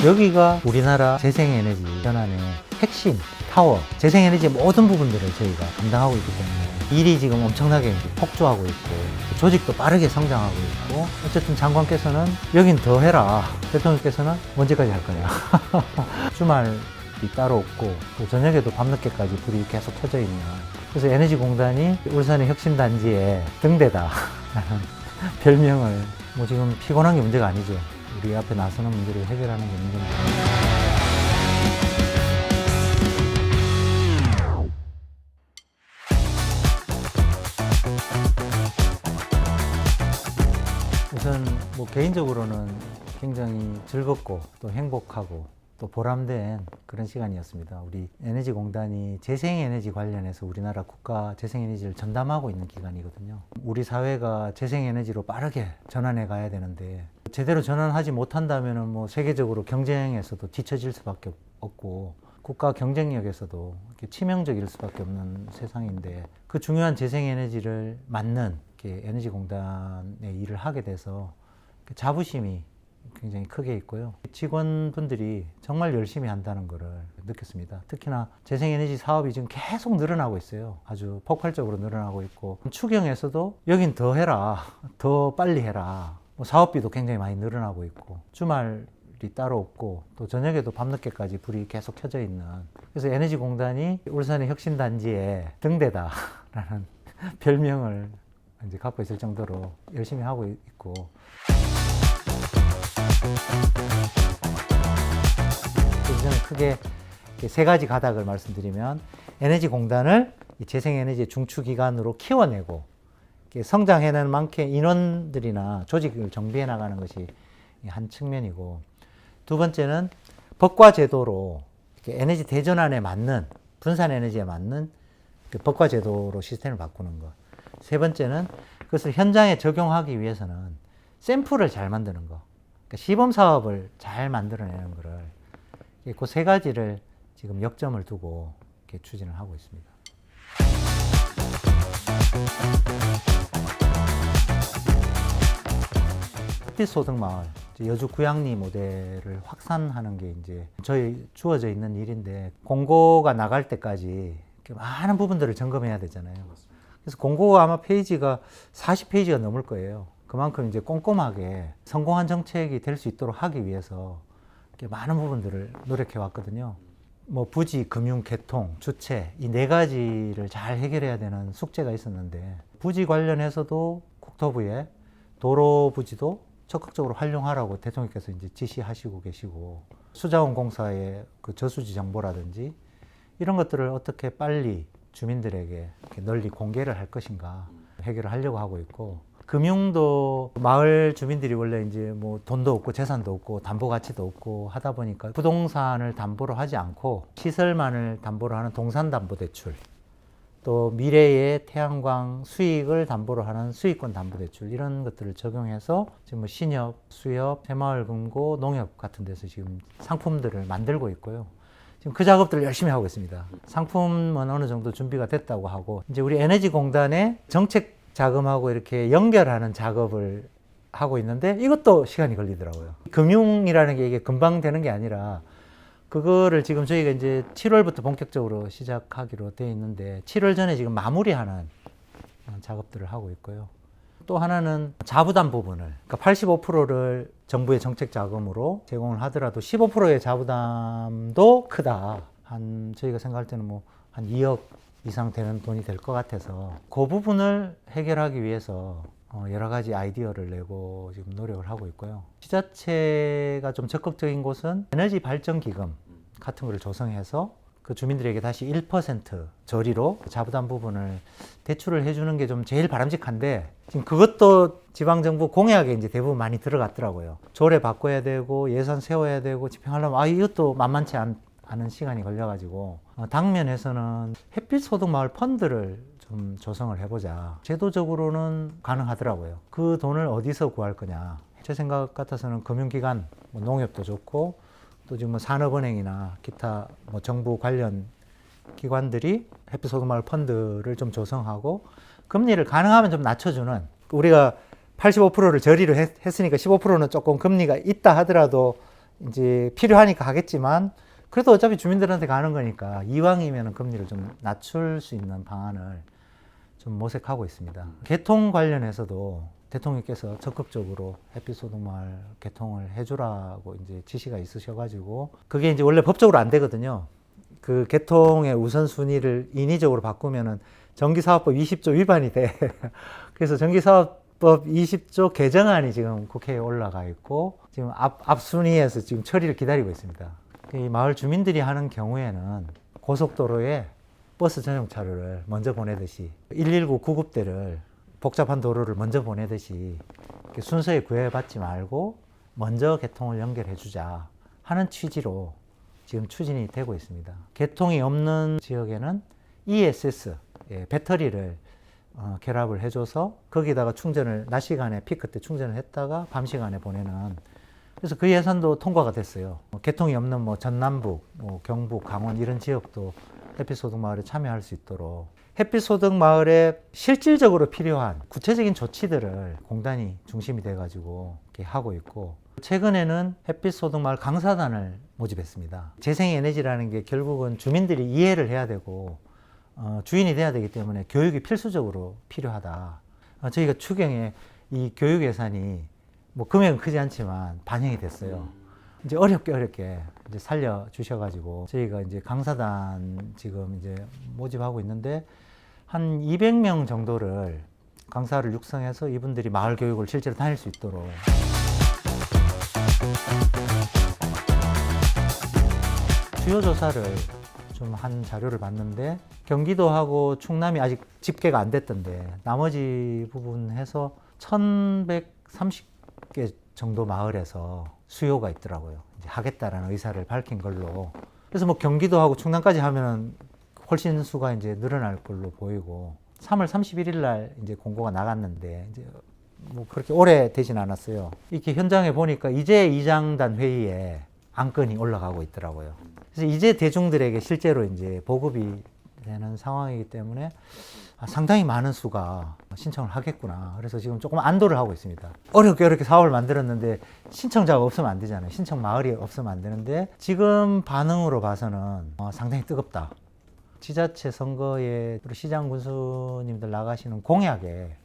여기가 우리나라 재생에너지 전환의 핵심 타워, 재생에너지의 모든 부분들을 저희가 담당하고 있기 때문에 일이 지금 엄청나게 이제 폭주하고 있고 조직도 빠르게 성장하고 있고, 어쨌든 장관께서는 여긴 더 해라, 대통령께서는 언제까지 할 거냐 주말이 따로 없고 또 저녁에도 밤늦게까지 불이 계속 켜져 있는, 그래서 에너지공단이 울산의 혁신단지의 등대다 라는 별명을, 뭐 지금 피곤한 게 문제가 아니죠. 우리 앞에 나서는 문제를 해결하는 게 문제입니다. 우선 뭐 개인적으로는 굉장히 즐겁고 또 행복하고 또 보람된 그런 시간이었습니다. 우리 에너지공단이 재생에너지 관련해서 우리나라 국가 재생에너지를 전담하고 있는 기관이거든요. 우리 사회가 재생에너지로 빠르게 전환해 가야 되는데 제대로 전환하지 못한다면 뭐 세계적으로 경쟁에서도 뒤처질 수밖에 없고 국가 경쟁력에서도 이렇게 치명적일 수밖에 없는 세상인데, 그 중요한 재생에너지를 맡는 에너지공단의 일을 하게 돼서 자부심이 굉장히 크게 있고요. 직원분들이 정말 열심히 한다는 것을 느꼈습니다. 특히나 재생에너지 사업이 지금 계속 늘어나고 있어요. 아주 폭발적으로 늘어나고 있고, 추경에서도 여긴 더 해라, 더 빨리 해라, 사업비도 굉장히 많이 늘어나고 있고, 주말이 따로 없고 또 저녁에도 밤늦게까지 불이 계속 켜져 있는, 그래서 에너지공단이 울산의 혁신단지의 등대다라는 별명을 이제 갖고 있을 정도로 열심히 하고 있고, 저는 크게 세 가지 가닥을 말씀드리면, 에너지공단을 재생에너지의 중추기관으로 키워내고 성장해내는 만큼 인원들이나 조직을 정비해 나가는 것이 한 측면이고, 두 번째는 법과 제도로 에너지 대전환에 맞는, 분산 에너지에 맞는 법과 제도로 시스템을 바꾸는 것. 세 번째는 그것을 현장에 적용하기 위해서는 샘플을 잘 만드는 것, 그러니까 시범 사업을 잘 만들어내는 것을, 그 세 가지를 지금 역점을 두고 이렇게 추진을 하고 있습니다. 햇빛 소득 마을, 여주 구양리 모델을 확산하는 게 이제 저희 주어져 있는 일인데, 공고가 나갈 때까지 많은 부분들을 점검해야 되잖아요. 그래서 공고가 아마 페이지가 40페이지가 넘을 거예요. 그만큼 이제 꼼꼼하게 성공한 정책이 될 수 있도록 하기 위해서 많은 부분들을 노력해 왔거든요. 뭐 부지, 금융, 개통, 주체, 이 네 가지를 잘 해결해야 되는 숙제가 있었는데, 부지 관련해서도 국토부에 도로 부지도 적극적으로 활용하라고 대통령께서 이제 지시하시고 계시고, 수자원공사의 그 저수지 정보라든지 이런 것들을 어떻게 빨리 주민들에게 널리 공개를 할 것인가 해결을 하려고 하고 있고, 금융도 마을 주민들이 원래 이제 뭐 돈도 없고 재산도 없고 담보 가치도 없고 하다 보니까 부동산을 담보로 하지 않고 시설만을 담보로 하는 동산담보대출, 또 미래의 태양광 수익을 담보로 하는 수익권 담보대출, 이런 것들을 적용해서 지금 뭐 신협, 수협, 새마을금고, 농협 같은 데서 지금 상품들을 만들고 있고요. 지금 그 작업들을 열심히 하고 있습니다. 상품은 어느 정도 준비가 됐다고 하고, 이제 우리 에너지공단의 정책 자금하고 이렇게 연결하는 작업을 하고 있는데, 이것도 시간이 걸리더라고요. 금융이라는 게 이게 금방 되는 게 아니라, 그거를 지금 저희가 이제 7월부터 본격적으로 시작하기로 되어 있는데, 7월 전에 지금 마무리하는 작업들을 하고 있고요. 또 하나는 자부담 부분을, 그러니까 85%를 정부의 정책 자금으로 제공을 하더라도 15%의 자부담도 크다. 저희가 생각할 때는 뭐 한 2억 이상 되는 돈이 될 것 같아서, 그 부분을 해결하기 위해서 여러 가지 아이디어를 내고 지금 노력을 하고 있고요. 지자체가 좀 적극적인 곳은 에너지 발전 기금 같은 거를 조성해서 그 주민들에게 다시 1% 저리로 자부담 부분을 대출을 해주는 게 좀 제일 바람직한데, 지금 그것도 지방정부 공약에 이제 대부분 많이 들어갔더라고요. 조례 바꿔야 되고 예산 세워야 되고 집행하려면 이것도 만만치 않은 시간이 걸려가지고, 당면에서는 햇빛 소득 마을 펀드를 좀 조성을 해보자. 제도적으로는 가능하더라고요. 그 돈을 어디서 구할 거냐. 제 생각 같아서는 금융기관, 뭐 농협도 좋고, 또 지금 뭐 산업은행이나 기타 뭐 정부 관련 기관들이 햇빛 소득 마을 펀드를 좀 조성하고, 금리를 가능하면 좀 낮춰주는, 우리가 85%를 저리로 했으니까 15%는 조금 금리가 있다 하더라도 이제 필요하니까 하겠지만 그래도 어차피 주민들한테 가는 거니까 이왕이면 금리를 좀 낮출 수 있는 방안을 좀 모색하고 있습니다. 개통 관련해서도 대통령께서 적극적으로 햇빛소득마을 개통을 해주라고 이제 지시가 있으셔가지고 그게 이제 원래 법적으로 안 되거든요. 그 개통의 우선순위를 인위적으로 바꾸면은 전기사업법 20조 위반이 돼. 그래서 전기사업법 20조 개정안이 지금 국회에 올라가 있고 지금 앞순위에서 지금 처리를 기다리고 있습니다. 이 마을 주민들이 하는 경우에는 고속도로에 버스 전용차를 먼저 보내듯이 119 구급대를 복잡한 도로를 먼저 보내듯이 순서에 구애받지 말고 먼저 개통을 연결해 주자 하는 취지로 지금 추진이 되고 있습니다. 개통이 없는 지역에는 ESS, 배터리를 결합을 해줘서 거기다가 충전을 낮 시간에 피크 때 충전을 했다가 밤 시간에 보내는 그래서 그 예산도 통과가 됐어요. 개통이 없는 뭐 전남북, 경북, 강원 이런 지역도 햇빛소득마을에 참여할 수 있도록 햇빛소득마을에 실질적으로 필요한 구체적인 조치들을 공단이 중심이 돼가지고 이렇게 하고 있고 최근에는 햇빛소득마을 강사단을 모집했습니다. 재생에너지라는 게 결국은 주민들이 이해를 해야 되고 주인이 돼야 되기 때문에 교육이 필수적으로 필요하다. 저희가 추경에 이 교육 예산이 뭐 금액은 크지 않지만 반영이 됐어요. 이제 어렵게 이제 살려 주셔가지고 저희가 이제 강사단 지금 이제 모집하고 있는데 한 200명 정도를 강사를 육성해서 이분들이 마을 교육을 실제로 다닐 수 있도록 수요 조사를 좀 한 자료를 봤는데 경기도하고 충남이 아직 집계가 안 됐던데 나머지 부분 해서 1130개 정도 마을에서 수요가 있더라고요. 이제 하겠다라는 의사를 밝힌 걸로. 그래서 뭐 경기도하고 충남까지 하면은 훨씬 수가 이제 늘어날 걸로 보이고 3월 31일 날 이제 공고가 나갔는데 이제 뭐 그렇게 오래 되진 않았어요. 이렇게 현장에 보니까 이제 이장단 회의에 안건이 올라가고 있더라고요. 그래서 이제 대중들에게 실제로 이제 보급이 되는 상황이기 때문에 상당히 많은 수가 신청을 하겠구나. 그래서 지금 조금 안도를 하고 있습니다. 어렵게 사업을 만들었는데 신청자가 없으면 안 되잖아요. 신청 마을이 없으면 안 되는데 지금 반응으로 봐서는 상당히 뜨겁다. 지자체 선거에 시장 군수님들 나가시는 공약에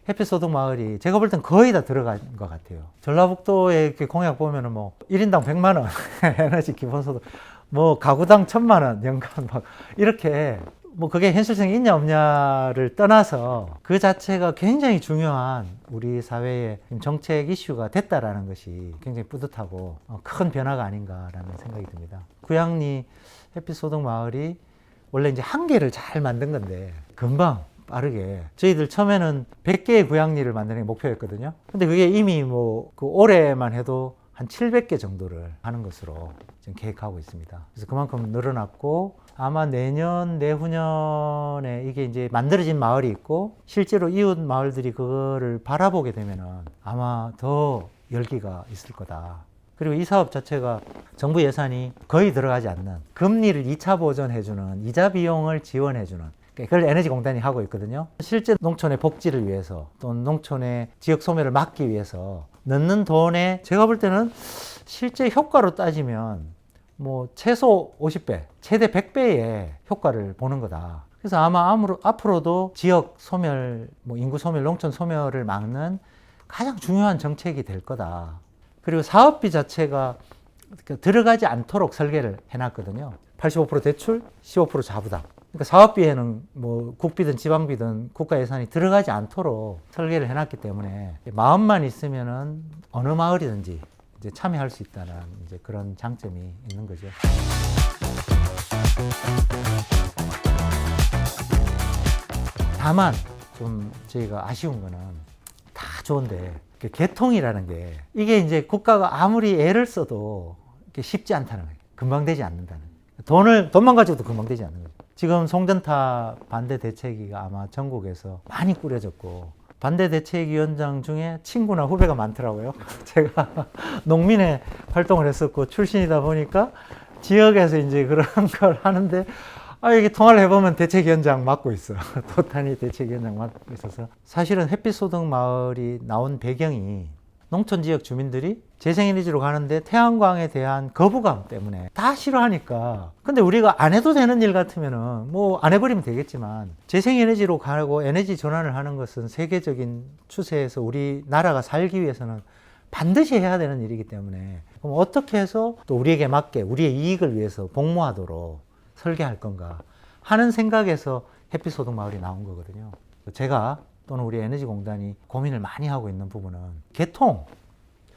햇빛소득마을이 제가 볼 땐 거의 다 들어간 것 같아요. 전라북도에 이렇게 공약 보면은 뭐 1인당 100만 원 에너지 기본소득, 뭐 가구당 1000만 원 연간 막 이렇게 뭐 그게 현실성이 있냐 없냐를 떠나서 그 자체가 굉장히 중요한 우리 사회의 정책 이슈가 됐다라는 것이 굉장히 뿌듯하고 큰 변화가 아닌가라는 생각이 듭니다. 구양리 햇빛소득마을이 원래 이제 한 개를 잘 만든 건데 금방 빠르게 저희들 처음에는 100개의 구양리를 만드는 게 목표였거든요. 근데 그게 이미 뭐 그 올해만 해도 한 700개 정도를 하는 것으로 지금 계획하고 있습니다. 그래서 그만큼 늘어났고 아마 내년 내후년에 이게 이제 만들어진 마을이 있고 실제로 이웃 마을들이 그거를 바라보게 되면은 아마 더 열기가 있을 거다. 그리고 이 사업 자체가 정부 예산이 거의 들어가지 않는 금리를 2차 보전해주는 이자 비용을 지원해주는 그걸 에너지공단이 하고 있거든요. 실제 농촌의 복지를 위해서 또는 농촌의 지역 소멸을 막기 위해서 넣는 돈에 제가 볼 때는 실제 효과로 따지면 뭐 최소 50배, 최대 100배의 효과를 보는 거다. 그래서 아마 앞으로도 지역 소멸, 뭐 인구 소멸, 농촌 소멸을 막는 가장 중요한 정책이 될 거다. 그리고 사업비 자체가 들어가지 않도록 설계를 해놨거든요. 85% 대출, 15% 자부담. 그러니까 사업비에는 뭐 국비든 지방비든 국가 예산이 들어가지 않도록 설계를 해놨기 때문에 마음만 있으면은 어느 마을이든지 이제 참여할 수 있다는 이제 그런 장점이 있는 거죠. 다만 좀 저희가 아쉬운 거는 다 좋은데 개통이라는 게 이게 이제 국가가 아무리 애를 써도 쉽지 않다는 거예요. 금방 되지 않는다는 거예요. 돈만 가지고도 금방 되지 않는 거예요. 지금 송전탑 반대 대책위가 아마 전국에서 많이 꾸려졌고 반대 대책위원장 중에 친구나 후배가 많더라고요. 제가 농민의 활동을 했었고 출신이다 보니까 지역에서 이제 그런 걸 하는데 이게 통화를 해보면 대책위원장 맡고 있어. 도탄이 대책위원장 맡고 있어서 사실은 햇빛소득마을이 나온 배경이 농촌 지역 주민들이 재생에너지로 가는데 태양광에 대한 거부감 때문에 다 싫어하니까. 근데 우리가 안 해도 되는 일 같으면은 뭐 안 해버리면 되겠지만, 재생에너지로 가고 에너지 전환을 하는 것은 세계적인 추세에서 우리나라가 살기 위해서는 반드시 해야 되는 일이기 때문에, 그럼 어떻게 해서 또 우리에게 맞게 우리의 이익을 위해서 복무하도록 설계할 건가 하는 생각에서 햇빛소득마을이 나온 거거든요. 제가 또는 우리 에너지공단이 고민을 많이 하고 있는 부분은 개통,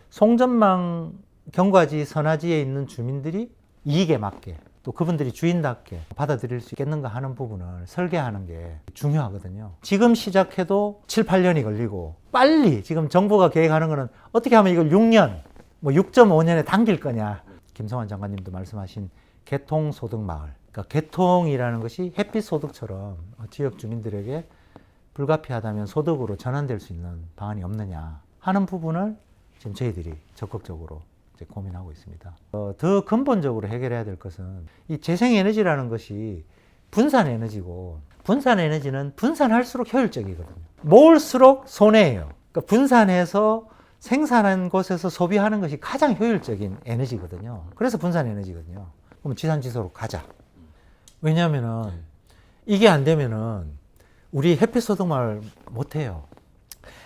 송전망 경과지 선화지에 있는 주민들이 이익에 맞게 또 그분들이 주인답게 받아들일 수 있겠는가 하는 부분을 설계하는 게 중요하거든요. 지금 시작해도 7, 8년이 걸리고, 빨리 지금 정부가 계획하는 거는 어떻게 하면 이걸 6년, 뭐 6.5년에 당길 거냐. 김성환 장관님도 말씀하신 개통소득마을, 그러니까 개통이라는 것이 햇빛소득처럼 지역 주민들에게 불가피하다면 소득으로 전환될 수 있는 방안이 없느냐 하는 부분을 지금 저희들이 적극적으로 이제 고민하고 있습니다. 더 근본적으로 해결해야 될 것은 이 재생에너지라는 것이 분산에너지고, 분산에너지는 분산할수록 효율적이거든요. 모을수록 손해예요. 그러니까 분산해서 생산한 곳에서 소비하는 것이 가장 효율적인 에너지거든요. 그래서 분산에너지거든요. 그럼 지산지소로 가자. 왜냐하면은 이게 안 되면은 우리 햇빛소득마을 못해요.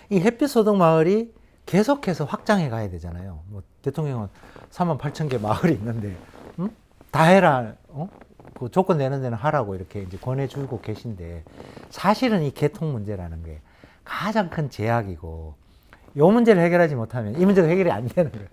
이 햇빛소득마을이 계속해서 확장해 가야 되잖아요. 뭐 대통령은 38,000개 마을이 있는데, 다 해라, 그 조건 내는 데는 하라고 이렇게 이제 권해주고 계신데, 사실은 이 개통 문제라는 게 가장 큰 제약이고, 이 문제를 해결하지 못하면 이 문제가 해결이 안 되는 거예요.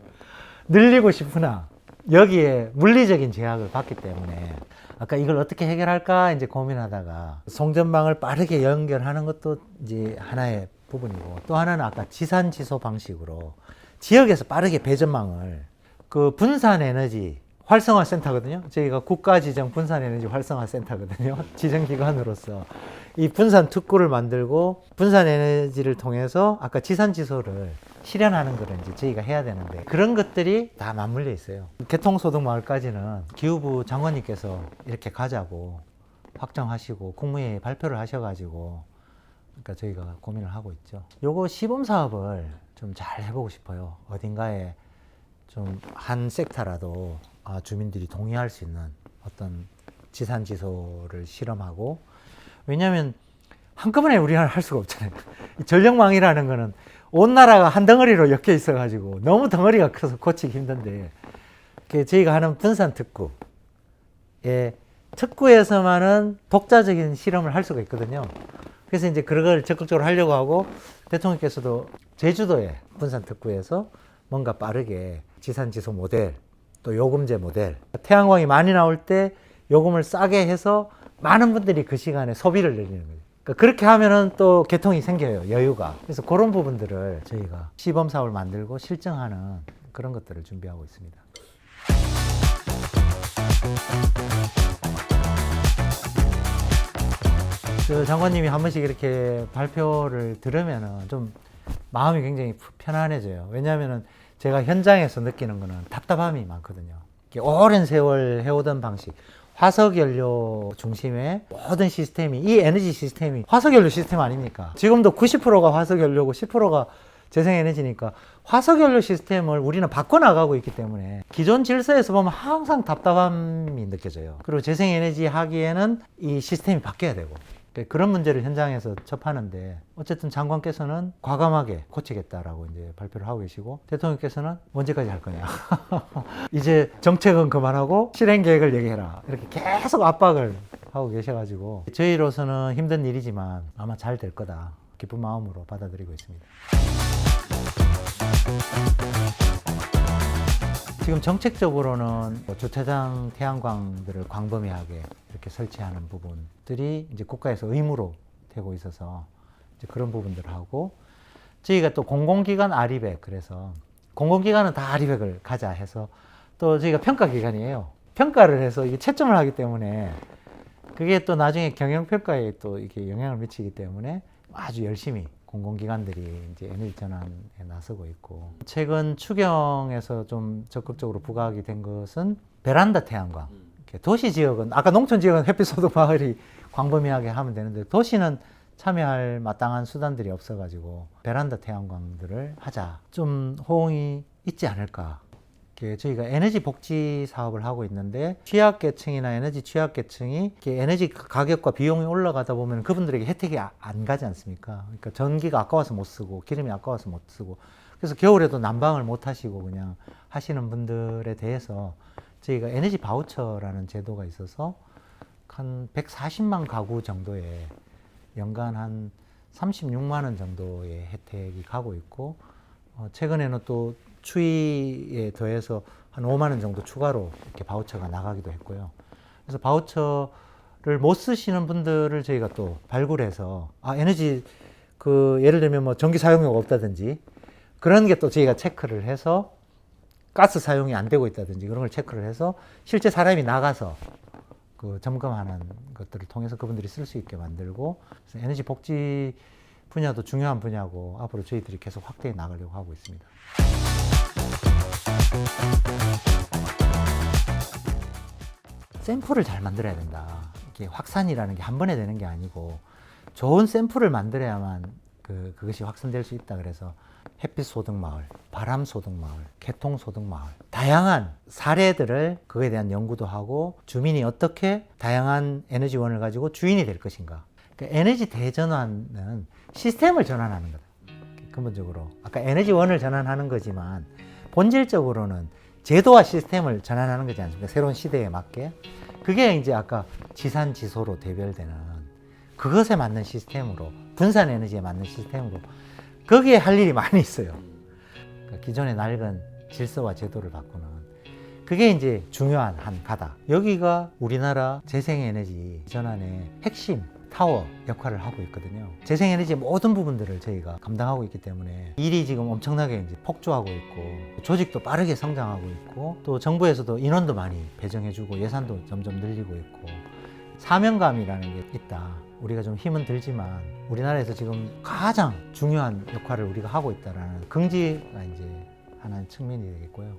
늘리고 싶으나 여기에 물리적인 제약을 받기 때문에, 아까 이걸 어떻게 해결할까 이제 고민하다가 송전망을 빠르게 연결하는 것도 이제 하나의 부분이고, 또 하나는 아까 지산지소 방식으로 지역에서 빠르게 배전망을, 그 분산에너지 활성화센터거든요. 저희가 국가지정 분산에너지 활성화센터거든요. 지정기관으로서 이 분산 특구를 만들고 분산에너지를 통해서 아까 지산지소를 실현하는 걸 이제 저희가 해야 되는데, 그런 것들이 다 맞물려 있어요. 개통소득마을까지는 기후부 장관님께서 이렇게 가자고 확정하시고 국무회의에 발표를 하셔가지고, 그러니까 저희가 고민을 하고 있죠. 요거 시범 사업을 좀 잘 해보고 싶어요. 어딘가에 좀 한 섹터라도 주민들이 동의할 수 있는 어떤 지산지소를 실험하고, 왜냐하면 한꺼번에 우리나라 할 수가 없잖아요. 전력망이라는 거는 온 나라가 한 덩어리로 엮여 있어가지고 너무 덩어리가 커서 고치기 힘든데, 저희가 하는 분산 특구에 특구에서만은 독자적인 실험을 할 수가 있거든요. 그래서 이제 그걸 적극적으로 하려고 하고, 대통령께서도 제주도의 분산 특구에서 뭔가 빠르게 지산지소 모델, 또 요금제 모델, 태양광이 많이 나올 때 요금을 싸게 해서 많은 분들이 그 시간에 소비를 늘리는 거예요. 그러니까 그렇게 하면은 또 개통이 생겨요, 여유가. 그래서 그런 부분들을 저희가 시범 사업을 만들고 실증하는 그런 것들을 준비하고 있습니다. 그 장관님이 한 번씩 이렇게 발표를 들으면은 좀 마음이 굉장히 편안해져요. 왜냐하면은 제가 현장에서 느끼는 거는 답답함이 많거든요. 오랜 세월 해오던 방식, 화석연료 중심의 모든 시스템이, 이 에너지 시스템이 화석연료 시스템 아닙니까? 지금도 90%가 화석연료고 10%가 재생에너지니까 화석연료 시스템을 우리는 바꿔나가고 있기 때문에 기존 질서에서 보면 항상 답답함이 느껴져요. 그리고 재생에너지 하기에는 이 시스템이 바뀌어야 되고, 그런 문제를 현장에서 접하는데, 어쨌든 장관께서는 과감하게 고치겠다라고 이제 발표를 하고 계시고, 대통령께서는 언제까지 할 거냐. 이제 정책은 그만하고 실행 계획을 얘기해라. 이렇게 계속 압박을 하고 계셔가지고, 저희로서는 힘든 일이지만 아마 잘 될 거다. 기쁜 마음으로 받아들이고 있습니다. 지금 정책적으로는 주차장 태양광들을 광범위하게 이렇게 설치하는 부분들이 이제 국가에서 의무로 되고 있어서 이제 그런 부분들을 하고, 저희가 또 공공기관 아리백, 그래서 공공기관은 다 아리백을 가자 해서, 또 저희가 평가기관이에요. 평가를 해서 이게 채점을 하기 때문에 그게 또 나중에 경영평가에 또 이렇게 영향을 미치기 때문에 아주 열심히 공공기관들이 이제 에너지 전환에 나서고 있고, 최근 추경에서 좀 적극적으로 부각이 된 것은 베란다 태양광. 도시 지역은, 아까 농촌 지역은 햇빛소득 마을이 광범위하게 하면 되는데, 도시는 참여할 마땅한 수단들이 없어가지고 베란다 태양광들을 하자. 좀 호응이 있지 않을까. 저희가 에너지 복지 사업을 하고 있는데 취약계층이나 에너지 취약계층이 에너지 가격과 비용이 올라가다 보면 그분들에게 혜택이 안 가지 않습니까? 그러니까 전기가 아까워서 못 쓰고 기름이 아까워서 못 쓰고 그래서 겨울에도 난방을 못 하시고 그냥 하시는 분들에 대해서 저희가 에너지 바우처라는 제도가 있어서 한 140만 가구 정도에 연간 한 36만 원 정도의 혜택이 가고 있고 최근에는 또 추위에 더해서 한 5만 원 정도 추가로 이렇게 바우처가 나가기도 했고요. 그래서 바우처를 못 쓰시는 분들을 저희가 또 발굴해서 에너지 예를 들면 뭐 전기 사용료가 없다든지 그런 게 또 저희가 체크를 해서 가스 사용이 안 되고 있다든지 그런 걸 체크를 해서 실제 사람이 나가서 점검하는 것들을 통해서 그분들이 쓸 수 있게 만들고 그래서 에너지 복지 분야도 중요한 분야고 앞으로 저희들이 계속 확대해 나가려고 하고 있습니다. 샘플을 잘 만들어야 된다. 이게 확산이라는 게 한 번에 되는 게 아니고 좋은 샘플을 만들어야만 그것이 확산될 수 있다. 그래서 햇빛 소득 마을, 바람 소득 마을, 개통 소득 마을 다양한 사례들을 그거에 대한 연구도 하고 주민이 어떻게 다양한 에너지원을 가지고 주인이 될 것인가. 그러니까 에너지 대전환은 시스템을 전환하는 거다. 근본적으로 아까 에너지원을 전환하는 거지만 본질적으로는 제도와 시스템을 전환하는 거지 않습니까? 새로운 시대에 맞게. 그게 이제 아까 지산지소로 대별되는 그것에 맞는 시스템으로 분산 에너지에 맞는 시스템으로 거기에 할 일이 많이 있어요. 그러니까 기존의 낡은 질서와 제도를 바꾸는 그게 이제 중요한 한 가닥. 여기가 우리나라 재생에너지 전환의 핵심 타워 역할을 하고 있거든요. 재생에너지의 모든 부분들을 저희가 감당하고 있기 때문에 일이 지금 엄청나게 이제 폭주하고 있고 조직도 빠르게 성장하고 있고 또 정부에서도 인원도 많이 배정해주고 예산도 점점 늘리고 있고 사명감이라는 게 있다. 우리가 좀 힘은 들지만 우리나라에서 지금 가장 중요한 역할을 우리가 하고 있다라는 긍지가 이제 하나의 측면이 되겠고요.